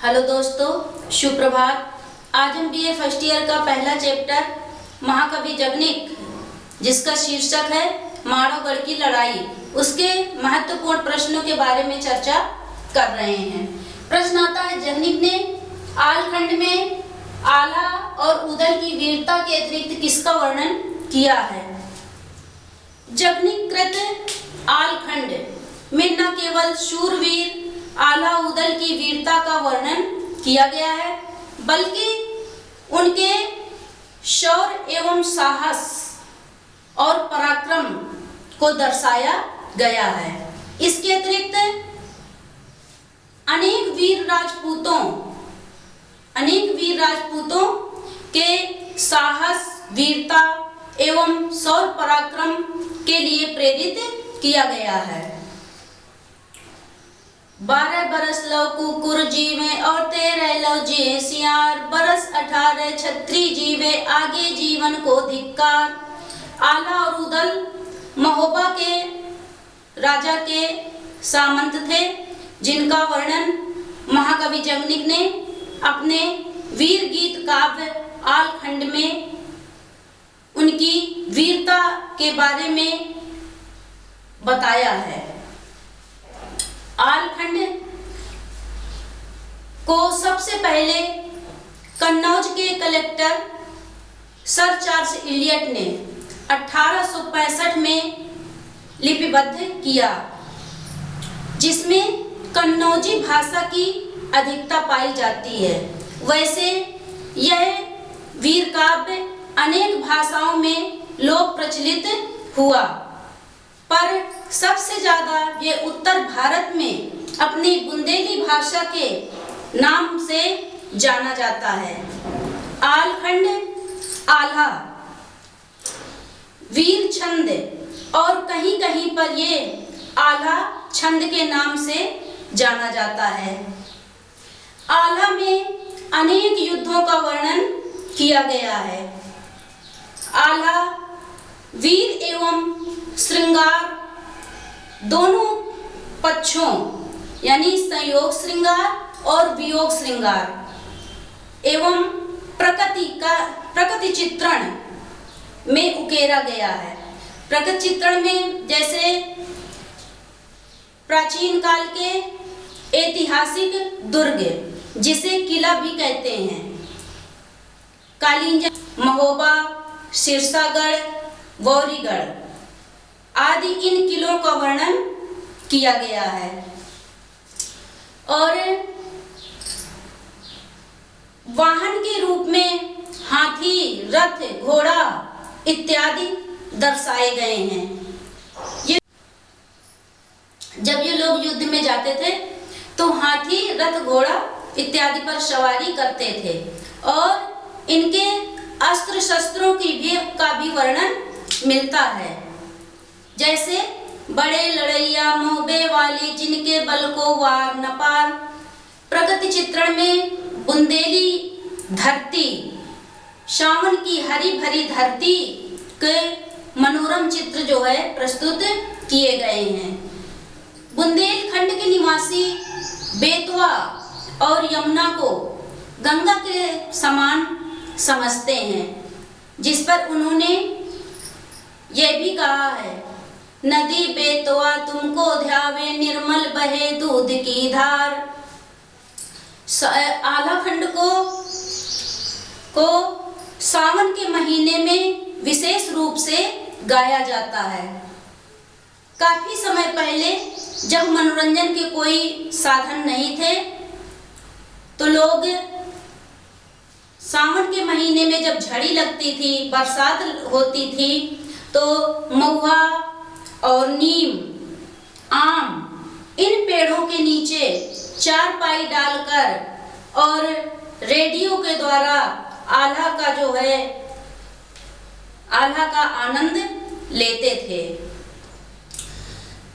Hello दोस्तों, सुप्रभात। आज हम बीए फर्स्ट ईयर का पहला चैप्टर महाकवि जगनिक, जिसका शीर्षक है माड़ोगढ़ की लड़ाई, उसके महत्वपूर्ण प्रश्नों के बारे में चर्चा कर रहे हैं। प्रश्न आता है, जगनिक ने आलखंड में आला और उदल की वीरता के अतिरिक्त किसका वर्णन किया है? जगनिक कृत आलखंड में न केवल शूरवीर आला उदल की वीरता का वर्णन किया गया है, बल्कि उनके शौर्य एवं साहस और पराक्रम को दर्शाया गया है। इसके अतिरिक्त अनेक वीर राजपूतों के साहस, वीरता एवं शौर्य पराक्रम के लिए प्रेरित किया गया है। 12 बरस लव कुकुर जीवे और 13 लव जिए सियार, बरस 18 छत्री जीवे आगे जीवन को धिक्कार। आला और उदल महोबा के राजा के सामंत थे, जिनका वर्णन महाकवि जगनिक ने अपने वीर गीत काव्य आलखंड में उनकी वीरता के बारे में बताया है। आलखंड को सबसे पहले कन्नौज के कलेक्टर सर चार्ल्स इलियट ने 1865 में लिपिबद्ध किया, जिसमें कन्नौजी भाषा की अधिकता पाई जाती है। वैसे यह वीर काव्य अनेक भाषाओं में लोक प्रचलित हुआ, पर सबसे ज्यादा ये उत्तर भारत में अपनी बुंदेली भाषा के नाम से जाना जाता है। आलखंड, आल्हा, वीर छंद और कहीं कहीं पर ये आल्हा छंद के नाम से जाना जाता है। आल्हा में अनेक युद्धों का वर्णन किया गया है। आल्हा वीर एवं श्रृंगार दोनों पक्षों यानी संयोग श्रृंगार और वियोग श्रृंगार एवं प्रकृति चित्रण में उकेरा गया है। प्रकृति चित्रण में जैसे प्राचीन काल के ऐतिहासिक दुर्ग, जिसे किला भी कहते हैं, कालिंजा, महोबा, सिरसागढ़, गौरीगढ़ आदि इन किलों का वर्णन किया गया है। और वाहन के रूप में हाथी, रथ, घोड़ा इत्यादि दर्शाए गए हैं। जब ये लोग युद्ध में जाते थे तो हाथी, रथ, घोड़ा इत्यादि पर सवारी करते थे और इनके अस्त्र शस्त्रों का भी वर्णन मिलता है। जैसे बड़े लड़ैया मोहबे वाली, जिनके बल को वार न पार। प्रकृति चित्रण में बुंदेली धरती, सावन की हरी भरी धरती के मनोरम चित्र जो है प्रस्तुत किए गए हैं। बुंदेलखंड के निवासी बेतवा और यमुना को गंगा के समान समझते हैं, जिस पर उन्होंने यह भी कहा है, नदी बेतवा तुमको ध्यावे, निर्मल बहे दूध की धार। आलाखंड को सावन के महीने में विशेष रूप से गाया जाता है। काफी समय पहले जब मनोरंजन के कोई साधन नहीं थे, तो लोग सावन के महीने में जब झड़ी लगती थी, बरसात होती थी, तो महुआ और नीम, आम इन पेड़ों के नीचे चारपाई डालकर और रेडियो के द्वारा आल्हा का आनंद लेते थे।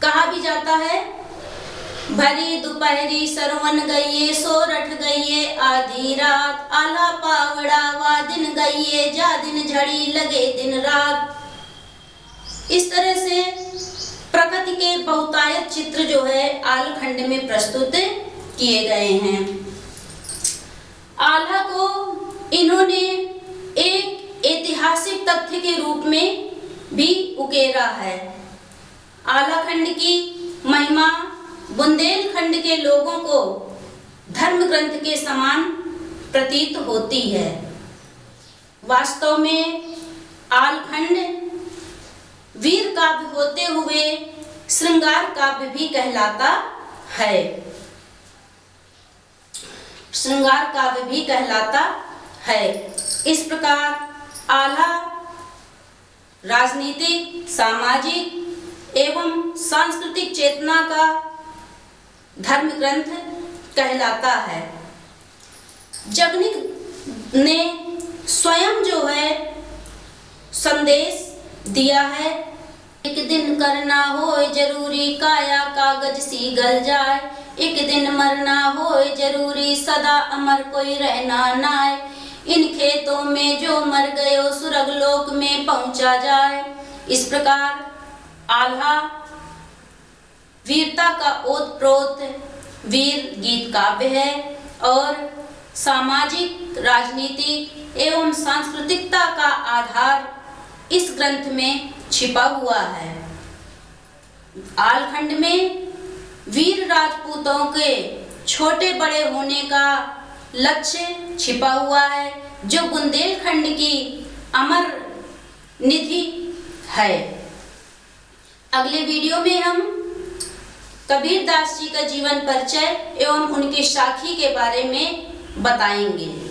कहा भी जाता है, भरी दोपहरी सरवन गइये, सोरठ गइये आधी रात, आला पावड़ा वा दिन गइये, जा दिन झड़ी लगे दिन रात। इस तरह से प्रकृति के बहुतायत चित्र जो है आलखंड में प्रस्तुत किए गए हैं। आल्हा को इन्होंने एक ऐतिहासिक तथ्य के रूप में भी उकेरा है। आल्हा खंड की महिमा बुंदेलखंड के लोगों को धर्म ग्रंथ के समान प्रतीत होती है। वास्तव में आलखंड वीर काव्य होते हुए श्रृंगार काव्य भी कहलाता है। श्रृंगार काव्य भी कहलाता है। इस प्रकार आल्हा राजनीतिक, सामाजिक एवं सांस्कृतिक चेतना का धर्म ग्रंथ कहलाता है। जगनिक ने स्वयं जो है संदेश दिया है, एक दिन करना होए जरूरी, काया कागज सी गल जाए, एक दिन मरना होए जरूरी, सदा अमर कोई रहना नाय, इन खेतों में जो मर गयो सुरग लोक में पहुंचा जाए। इस प्रकार आल्हा वीरता का ओतप्रोत वीर गीत काव्य है और सामाजिक, राजनीतिक एवं सांस्कृतिकता का आधार इस ग्रंथ में छिपा हुआ है। आलखंड में वीर राजपूतों के छोटे बड़े होने का लक्ष्य छिपा हुआ है, जो बुंदेलखंड की अमर निधि है। अगले वीडियो में हम कबीर दास जी का जीवन परिचय एवं उनकी साखी के बारे में बताएंगे।